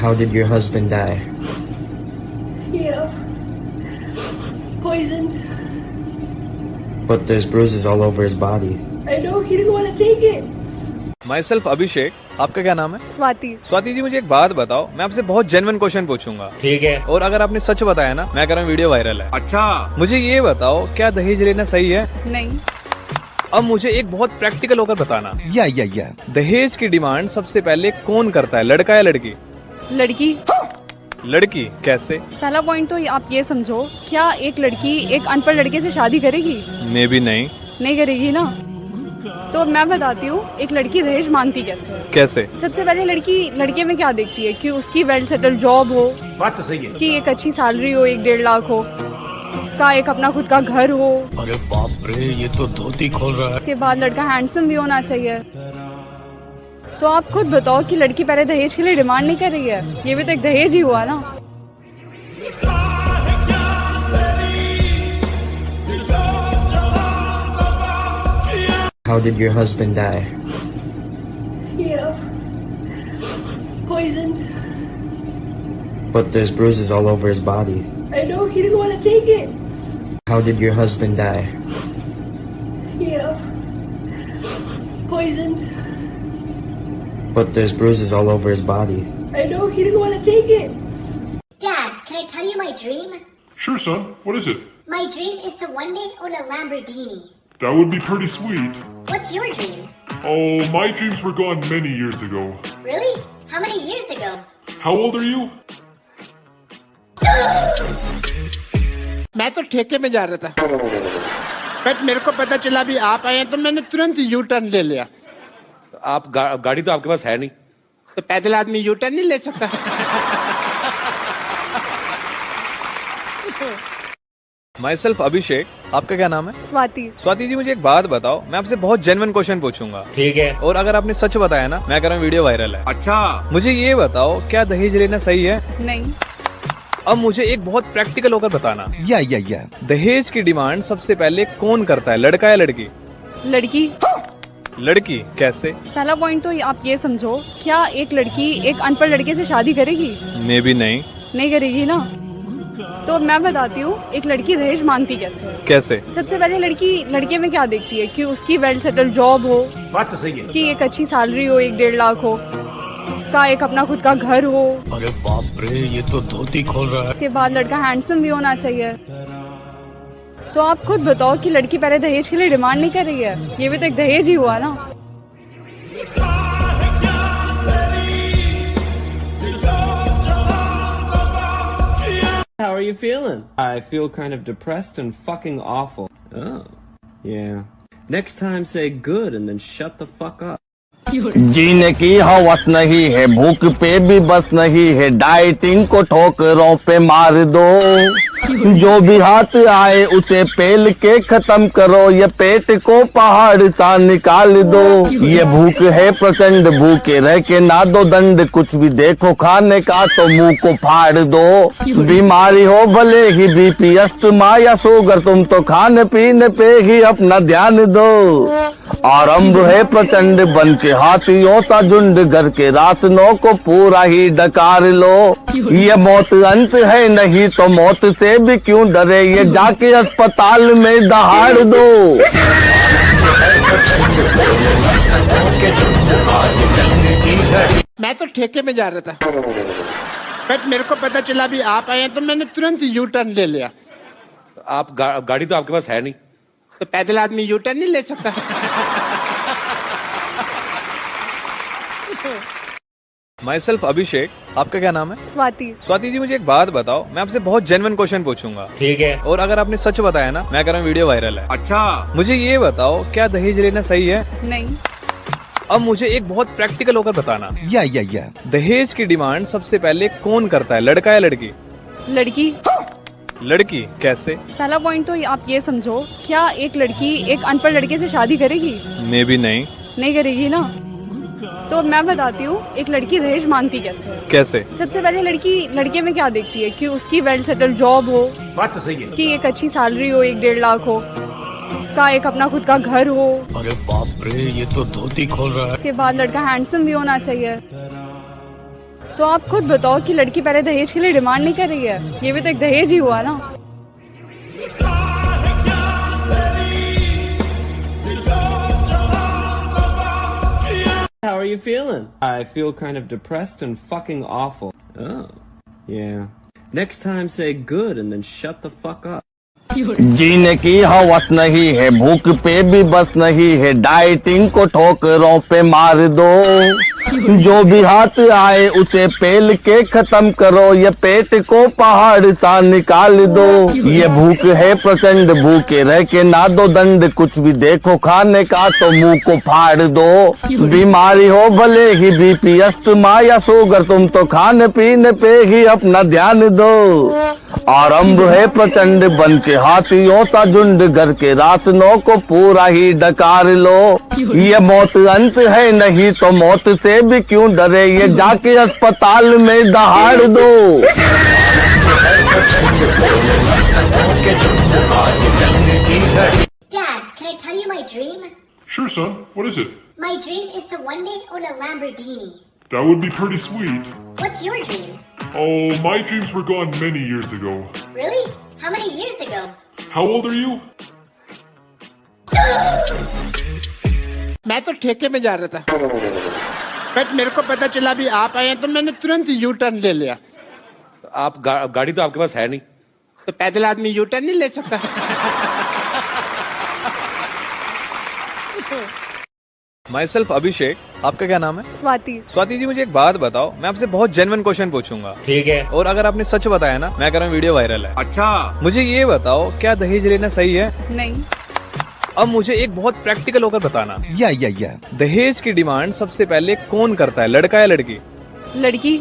How did your husband die? Yeah. Poisoned. But there's bruises all over his body. I know, he didn't want to take it. Myself Abhishek. आपका क्या नाम है? स्वाति। स्वाति जी, मुझे एक बात बताओ, मैं आपसे बहुत जेन्युइन क्वेश्चन पूछूंगा, ठीक है? और अगर आपने सच बताया ना, मैं कह रहा हूँ वीडियो वायरल है। अच्छा, मुझे ये बताओ, क्या दहेज लेना सही है? नहीं। अब मुझे एक बहुत प्रैक्टिकल होकर बताना। या दहेज की डिमांड सबसे पहले कौन करता है, लड़का या लड़की? लड़की। लड़की कैसे? पहला पॉइंट तो आप ये समझो, क्या एक लड़की एक अनपढ़ लड़के से शादी करेगी? मे भी नहीं करेगी ना। तो मैं बताती हूँ, एक लड़की दहेज मांगती कैसे? सबसे पहले लड़की लड़के में क्या देखती है कि उसकी वेल सेटल जॉब हो, बात तो सही है, कि एक अच्छी सैलरी हो, 1-1.5 लाख हो, उसका एक अपना खुद का घर हो। अरे बाप रे, ये तो धोती खोल रहा है। उसके बाद लड़का हैंडसम भी होना चाहिए। तो आप खुद बताओ कि लड़की पहले दहेज के लिए डिमांड नहीं कर रही है, ये भी तो एक दहेज ही हुआ ना। How did your husband die? Yeah. Poisoned. But there's bruises all over his body. I know, he didn't want to take it. How did your husband die? Yeah. Poisoned. But there's bruises all over his body. I know, he didn't want to take it. Dad, can I tell you my dream? Sure, son. What is it? My dream is to one day own a Lamborghini. That would be pretty sweet. What's your dream? Oh, my dreams were gone many years ago. Really? How many years ago? How old are you? मैं तो ठेके में जा रहा था, but मेरे को पता चला भी आप आए हैं, तो मैंने तुरंत यू टर्न ले लिया। आप गाड़ी तो आपके पास है नहीं, तो पैदल आदमी यू टर्न नहीं ले सकता। My self Abhishek. आपका क्या नाम है? स्वाति। स्वाति जी, मुझे एक बात बताओ, मैं आपसे बहुत जेन्युइन क्वेश्चन पूछूंगा, ठीक है? और अगर आपने सच बताया ना, मैं कह रहा हूँ वीडियो वायरल है। अच्छा, मुझे ये बताओ, क्या दहेज लेना सही है? नहीं। अब मुझे एक बहुत प्रैक्टिकल होकर बताना। या दहेज की डिमांड सबसे पहले कौन करता है, लड़का या लड़की? लड़की। लड़की कैसे? पहला पॉइंट तो आप ये समझो, क्या एक लड़की एक अनपढ़ लड़के से शादी करेगी? मे भी नहीं करेगी ना। तो मैं बताती हूँ, एक लड़की दहेज मांगती कैसे? सबसे पहले लड़की लड़के में क्या देखती है कि उसकी वेल सेटल जॉब हो, बात तो सही है, कि एक अच्छी सैलरी हो, 1-1.5 लाख हो, उसका एक अपना खुद का घर हो। अरे बाप रे, ये तो धोती खोल रहा है। उसके बाद लड़का हैंडसम भी होना चाहिए। तो आप खुद बताओ कि लड़की पहले दहेज के लिए डिमांड नहीं कर रही है, ये भी तो एक दहेज ही हुआ ना। How are you feeling? I feel kind of depressed and fucking awful. Oh, yeah. Next time say good and then shut the fuck up. जीने की हवस नहीं है, भूख पे भी बस नहीं है, डाइटिंग को ठोकरों पे मार दो, जो भी हाथ आए उसे पेल के खत्म करो, ये पेट को पहाड़ सा निकाल दो, ये भूख है प्रचंड, भूखे रह के ना दो दंड, कुछ भी देखो खाने का तो मुंह को फाड़ दो, बीमारी हो भले ही बीपी अस्थमा या शुगर, तुम तो खाने पीने पे ही अपना ध्यान दो, आरंभ है प्रचंड बन के हाथियों सा झुंड, घर के राशनों को पूरा ही डकार लो, ये मौत अंत है नहीं तो मौत से भी क्यों डरे, ये जाके अस्पताल में दहाड़ दो। मैं तो ठेके में जा रहा था, बट मेरे को पता चला भी आप आए हैं, तो मैंने तुरंत यू टर्न ले लिया। आप गाड़ी तो आपके पास है नहीं, तो पैदल आदमी यू टर्न नहीं ले सकता। My self Abhishek. आपका क्या नाम है? स्वाति। स्वाति जी, मुझे एक बात बताओ, मैं आपसे बहुत जेन्युइन क्वेश्चन पूछूंगा, ठीक है? और अगर आपने सच बताया ना, मैं कह रहा हूँ वीडियो वायरल है। अच्छा, मुझे ये बताओ, क्या दहेज लेना सही है? नहीं। अब मुझे एक बहुत प्रैक्टिकल होकर बताना। या दहेज की डिमांड सबसे पहले कौन करता है, लड़का या लड़की? लड़की। लड़की कैसे? पहला पॉइंट तो आप ये समझो, क्या एक लड़की एक अनपढ़ लड़के से शादी करेगी? मे भी नहीं करेगी ना। तो मैं बताती हूँ, एक लड़की दहेज मांगती कैसे? सबसे पहले लड़की लड़के में क्या देखती है कि उसकी वेल सेटल जॉब हो, बात तो सही है, कि एक अच्छी सैलरी हो, 1-1.5 लाख हो, उसका एक अपना खुद का घर हो। अरे बाप रे, ये तो धोती खोल रहा है। उसके बाद लड़का हैंडसम भी होना चाहिए। तो आप खुद बताओ कि लड़की पहले दहेज के लिए डिमांड नहीं कर रही है, ये भी तो एक दहेज ही हुआ ना। How are you feeling? I feel kind of depressed and fucking awful. Oh, yeah. Next time say good and then shut the fuck up. जीने की हवस नहीं है, भूख पे भी बस नहीं है, डाइटिंग को ठोकरों पे मार दो, जो भी हाथ आए उसे पेल के खत्म करो, ये पेट को पहाड़ सा निकाल दो, ये भूख है प्रचंड, भूखे रह के ना दो दंड, कुछ भी देखो खाने का तो मुंह को फाड़ दो, बीमारी हो भले ही बीपी अस्थमा या शुगर, तुम तो खाने पीने पे ही अपना ध्यान दो, आरंभ है प्रचंड बन के हाथियों सा झुंड, घर के राशनों को पूरा ही डकार लो, ये मौत अंत है नहीं तो मौत से भी क्यों डरे, ये जाके अस्पताल में दहाड़ दो। Dad, can I tell you my dream? Sure, son. What is it? My dream is to one day own a Lamborghini. That would be pretty sweet. What's your dream? Oh, my dreams were gone many years ago. Really? How many years ago? How old are you? मैं तो ठेके में जा रहा था, but मेरे को पता चला भी आप आए हैं तो मैंने तुरंत यू टर्न ले लिया। आप गाड़ी तो आपके पास है नहीं, तो पैदल आदमी यू टर्न नहीं ले सकता। माई सेल्फ अभिषेक, आपका क्या नाम है? स्वाति। स्वाति जी, मुझे एक बात बताओ, मैं आपसे बहुत जेन्युइन क्वेश्चन पूछूंगा, ठीक है? और अगर आपने सच बताया ना, मैं कह रहा हूँ वीडियो वायरल है। अच्छा, मुझे ये बताओ, क्या दहेज लेना सही है? नहीं। अब मुझे एक बहुत प्रैक्टिकल होकर बताना, या दहेज की डिमांड सबसे पहले कौन करता है, लड़का या लड़की? लड़की।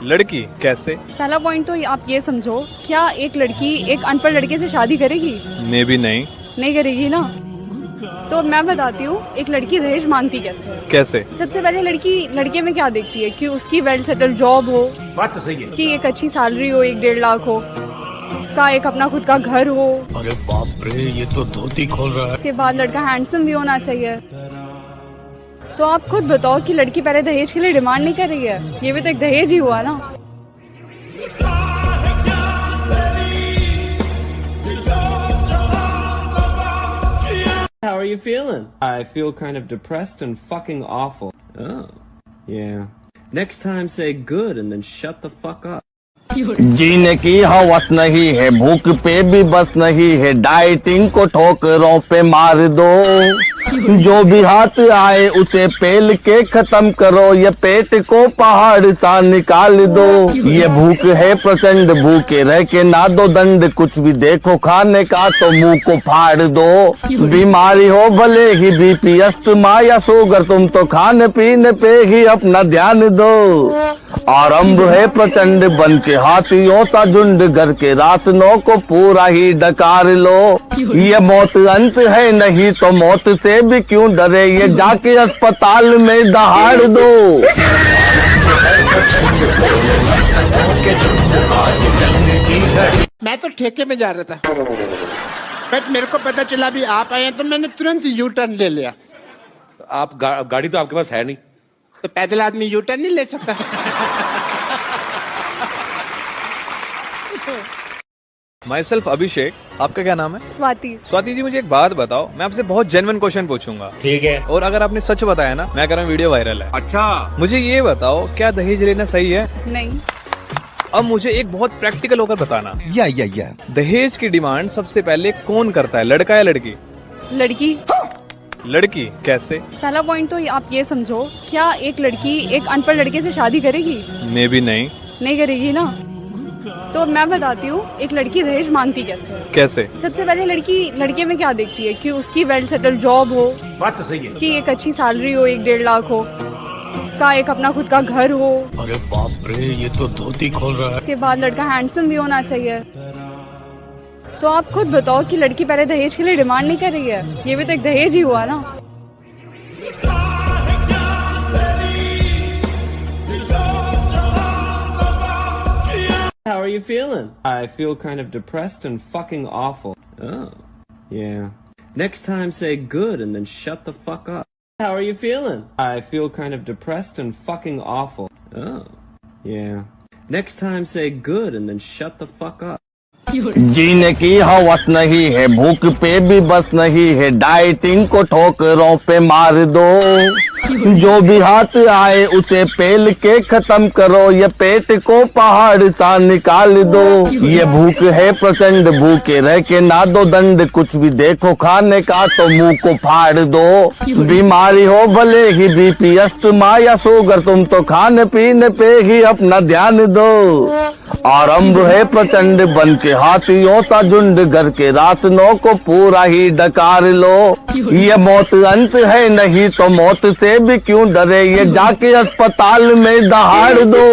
लड़की कैसे? पहला पॉइंट तो आप ये समझो, क्या एक लड़की एक अनपढ़ लड़के से शादी करेगी? मे भी नहीं। नहीं करेगी ना। तो मैं बताती हूँ एक लड़की दहेज मांगती कैसे है। कैसे? सबसे पहले लड़की लड़के में क्या देखती है कि उसकी वेल सेटल जॉब हो, बात तो सही है, कि एक अच्छी सैलरी हो, 1-1.5 लाख हो, उसका एक अपना खुद का घर हो। अरे बाप रे, ये तो धोती खोल रहा है। उसके बाद लड़का हैंडसम भी होना चाहिए। तो आप खुद बताओ कि लड़की पहले दहेज के लिए डिमांड नहीं कर रही है, ये भी तो एक दहेज ही हुआ ना। How are you feeling? I feel kind of depressed and fucking awful. Oh, yeah. Next time say good and then shut the fuck up. जीने की हवस नहीं है, भूख पे भी बस नहीं है, डाइटिंग को ठोकरों पे मार दो, जो भी हाथ आए उसे पेल के खत्म करो, ये पेट को पहाड़ सा निकाल दो, ये भूख है प्रचंड, भूखे रह के ना दो दंड, कुछ भी देखो खाने का तो मुंह को फाड़ दो, बीमारी हो भले ही बीपी अस्थमा या शुगर, तुम तो खाने पीने पे ही अपना ध्यान दो, आरंभ है प्रचंड बन के हाथियों सा झुंड, घर के राशनों को पूरा ही डकार लो, ये मौत अंत है नहीं तो मौत से भी क्यों डरे, ये जाके अस्पताल में दहाड़ दो। मैं तो ठेके में जा रहा था, बट मेरे को पता चला भी आप आए हैं तो मैंने तुरंत यू टर्न ले लिया। आप गाड़ी तो आपके पास है नहीं, तो पैदल आदमी यू टर्न नहीं ले सकता। माई सेल्फ अभिषेक, आपका क्या नाम है? स्वाति। स्वाति जी, मुझे एक बात बताओ, मैं आपसे बहुत जेन्युइन क्वेश्चन पूछूंगा, ठीक है? और अगर आपने सच बताया ना, मैं कह रहा हूँ वीडियो वायरल है। अच्छा, मुझे ये बताओ, क्या दहेज लेना सही है? नहीं। अब मुझे एक बहुत प्रैक्टिकल होकर बताना, या दहेज की डिमांड सबसे पहले कौन करता है, लड़का या लड़की? लड़की। लड़की कैसे? पहला पॉइंट तो आप ये समझो, क्या एक लड़की एक अनपढ़ लड़के से शादी करेगी? मे भी नहीं। नहीं करेगी ना। तो मैं बताती हूँ एक लड़की दहेज मांगती कैसे है। कैसे? सबसे पहले लड़की लड़के में क्या देखती है कि उसकी वेल सेटल जॉब हो, बात तो सही है, कि एक अच्छी सैलरी हो, 1-1.5 लाख हो, उसका एक अपना खुद का घर हो। अरे बाप रे, ये तो धोती खोल रहा है। उसके बाद लड़का हैंडसम भी होना चाहिए। तो आप खुद बताओ कि लड़की पहले दहेज के लिए डिमांड नहीं कर रही है, ये भी तो एक दहेज ही हुआ ना। How are you feeling? I feel kind of depressed and fucking awful. Oh, yeah. Next time say good and then shut the fuck up. How are you feeling? I feel kind of depressed and fucking awful. Oh, Yeah. Next time say good and then shut the fuck up. जीने की हवस नहीं है, भूख पे भी बस नहीं है, डाइटिंग को ठोकरों पे मार दो, जो भी हाथ आए उसे पेल के खत्म करो, ये पेट को पहाड़ सा निकाल दो, ये भूख है प्रचंड, भूखे रह के ना दो दंड, कुछ भी देखो खाने का तो मुंह को फाड़ दो, बीमारी हो भले ही बीपी अस्थमा या शुगर, तुम तो खाने पीने पे ही अपना ध्यान दो, आरंभ है प्रचंड बन के हाथियों सा झुंड, घर के राशनों को पूरा ही डकार लो, ये मौत अंत है नहीं तो मौत से भी क्यों डरे, ये जाके अस्पताल में दहाड़ दो।